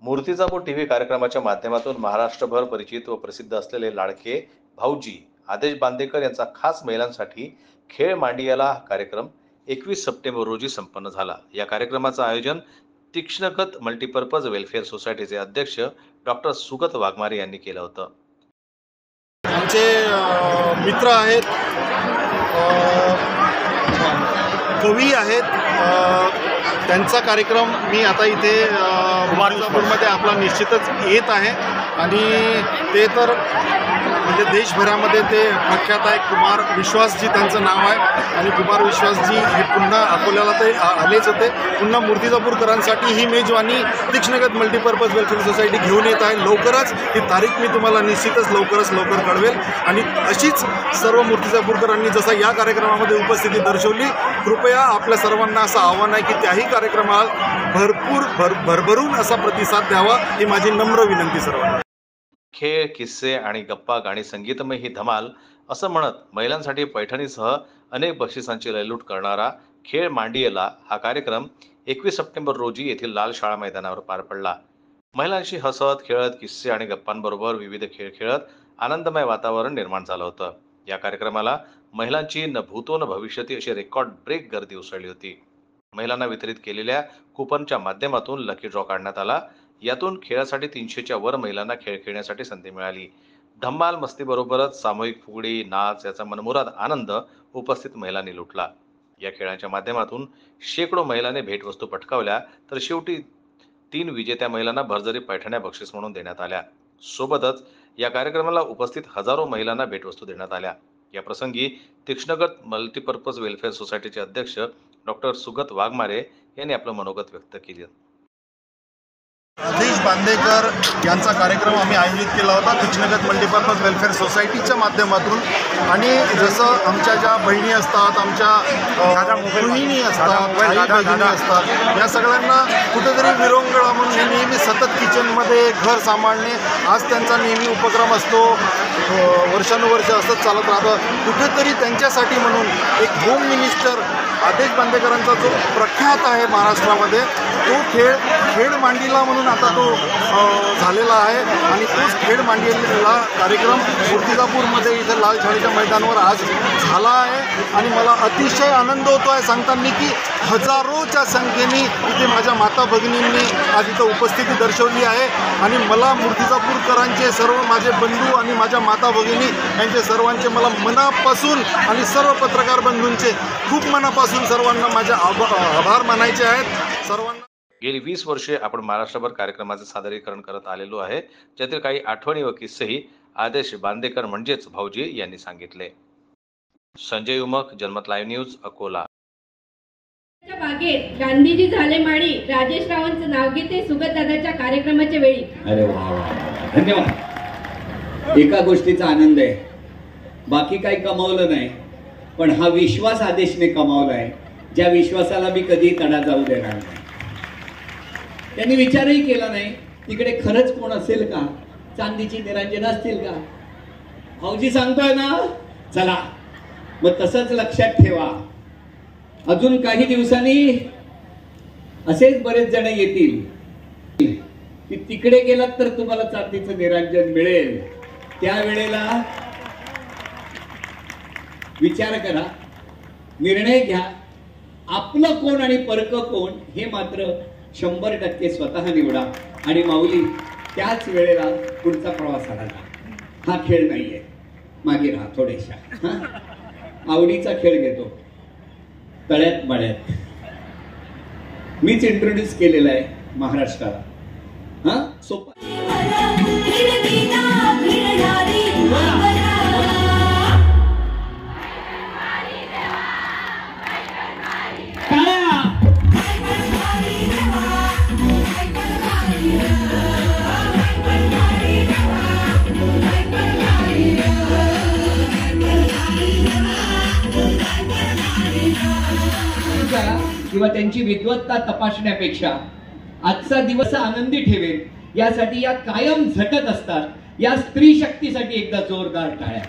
Murtijapur TV कार्यक्रमाच्या माध्यमातून महाराष्ट्रभर परिचित व प्रसिद्ध असलेले लाडके भाऊजी आदेश बांदेकर यांचा खास महिलांसाठी खेळ मांडियाला हा कार्यक्रम 21 सप्टेंबर रोजी संपन्न झाला। या कार्यक्रमाचं आयोजन तीक्ष्णगत मल्टीपर्पज वेलफेअर सोसायटीचे अध्यक्ष डॉक्टर सुगत वाघमारे यांनी केलं होतं। आमचे मित्र आहेत, कवी आहेत, त्यांचा कार्यक्रम मी आता इथे मूर्तिजापूरमध्ये आपला निश्चितच येत आहे आणि ते तर म्हणजे देशभरामध्ये ते प्रख्यात आहे। कुमार विश्वासजी त्यांचं नाव आहे आणि कुमार विश्वासजी हे पुन्हा अकोल्याला ते आलेच होते। पुन्हा मूर्तिजापूरकरांसाठी ही मेजवानी तीक्ष्णगत मल्टीपर्पज वेलफेअर सोसायटी घेऊन येत आहे। लवकरच ही तारीख मी तुम्हाला निश्चितच लवकर कळवेल आणि अशीच सर्व मूर्तिजापूरकरांनी जसं या कार्यक्रमामध्ये उपस्थिती दर्शवली, कृपया आपल्या सर्वांना असं आव्हान आहे की त्याही कार्यक्रमाला भरभरून असा प्रतिसाद द्यावा ही माझी नम्र विनंती सर्वांना। खेळ, किस्से आणि गप्पा, गाणी, संगीतमय ही धमाल असं म्हणत महिलांसाठी पैठणीसह अनेक बक्षिसांची लयलूट करणारा खेळ मांडियाला हा कार्यक्रम 21 सप्टेंबर रोजी येथील लाल शाळा मैदानावर पार पडला। महिलांशी हसत खेळत, किस्से आणि गप्पांबरोबर विविध खेळ खेळत आनंदमय वातावरण निर्माण झालं होतं। या कार्यक्रमाला महिलांची न भूतो न भविष्यती अशी रेकॉर्ड ब्रेक गर्दी उसळली होती। महिलांना वितरित केलेल्या कुपनच्या माध्यमातून लकी ड्रॉ काढण्यात आला। यातून खेळासाठी 300च्या वर महिलांना खेळ खेळण्यासाठी संधी मिळाली। धम्माल मस्तीबरोबरच सामूहिक फुगडी, नाच याचा मनमुराद आनंद उपस्थित महिलांनी लुटला। या खेळांच्या माध्यमातून शेकडो महिलांनी भेटवस्तू पटकावल्या, तर शेवटी 3 विजेत्या महिलांना भरजरी पैठण्या बक्षीस म्हणून देण्यात आल्या। सोबतच या कार्यक्रमाला उपस्थित हजारो महिलांना भेटवस्तू देण्यात आल्या। या प्रसंगी तीक्ष्णगत मल्टीपर्पज वेलफेअर सोसायटीचे अध्यक्ष डॉक्टर सुगत वाघमारे यांनी आपलं मनोगत व्यक्त केलं। आदेश बांदेकर यांचा कार्यक्रम आम्ही आयोजित केला होता तीक्ष्णगत मल्टीपर्पज वेलफेअर सोसायटीच्या माध्यमातून आणि जसं आमच्या ज्या बहिणी असतात, आमच्या गृहिणी असतात, आई बहिणी असतात, या सगळ्यांना कुठेतरी विरंगुळा म्हणून नेहमी सतत किचनमध्ये घर सांभाळणे आज त्यांचा नेहमी उपक्रम असतो। वर्षानुवर्ष असंच चालत राहतं। कुठेतरी त्यांच्यासाठी म्हणून एक होम मिनिस्टर आदेश बांदेकरांचा जो प्रख्यात आहे महाराष्ट्रामध्ये, तो खेळ मांडियाला म्हणून आता तो झालेला आहे आणि तोच खेळ मांडियाला कार्यक्रम मूर्तिजापूरमध्ये इथे लाल शाळेच्या मैदानावर आज झाला आहे आणि मला अतिशय आनंद होतो आहे सांगताना की हजारोच्या संख्येने इथे माझ्या माता भगिनींनी आज इथं उपस्थिती दर्शवली आहे आणि मला मूर्तिजापूरकरांचे सर्व माझे बंधू आणि माझ्या माता भगिनी यांचे सर्वांचे मला मनापासून आणि सर्व पत्रकार बंधूंचे खूप मनापासून सर्वांना माझे आभार मानायचे आहेत। सर्वांना गेली 20 वर्षे आपण महाराष्ट्रभर कार्यक्रमाचे सादरीकरण करत आलेलो आहे, ज्यातील काही आठवणी व किस्सेही आदेश बांदेकर म्हणजेच भाऊजी यांनी सांगितले। संजय उमक, जनमत लाईव्ह न्यूज, अकोला। बागेत गांधीजी झाले माडी, राजेश रावांचं नाव घेते सुगत दादाच्या कार्यक्रमाच्या वेळी। अरे वा, धन्यवाद। एका गोष्टीचा आनंद आहे, बाकी काही कमावलं नाही, पण हा विश्वास आदेशने कमावलाय, ज्या विश्वासाला मी कधी तडा जाऊ देणार नाही। त्यांनी विचारही केला नाही तिकडे खरंच कोण असेल का, चांदीची निरांजन असतील का। भाऊजी सांगतोय ना, चला मग तसंच लक्षात ठेवा, अजून काही दिवसांनी असेच बरेच जण येतील की तिकडे गेलात तर तुम्हाला चांदीचं निरांजन मिळेल। त्यावेळेला विचार करा, निर्णय घ्या, आपलं कोण आणि परक कोण हे मात्र 100% स्वतः निवडा आणि माऊली त्याच वेळेला पुढचा प्रवास आला। हा खेळ नाहीये, मागे राहा थोडेशा, आवडीचा खेळ घेतो तळ्यात मळ्यात। मीच इंट्रोड्यूस केलेला आहे महाराष्ट्राला। हा सोपा किंवा त्यांची विद्वत्ता तपासण्यापेक्षा आजचा दिवस आनंदी ठेवेल यासाठी या कायम झटत असतात। या स्त्री शक्तीसाठी एकदा जोरदार टाळ्या।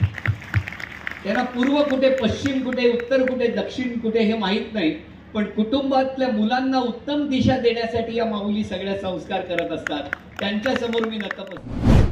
त्यांना पूर्व कुठे, पश्चिम कुठे, उत्तर कुठे, दक्षिण कुठे हे माहित नाही, पण कुटुंबातल्या मुलांना उत्तम दिशा देण्यासाठी या माऊली सगळ्या संस्कार करत असतात. त्यांच्या समोर मी नतमस्तक.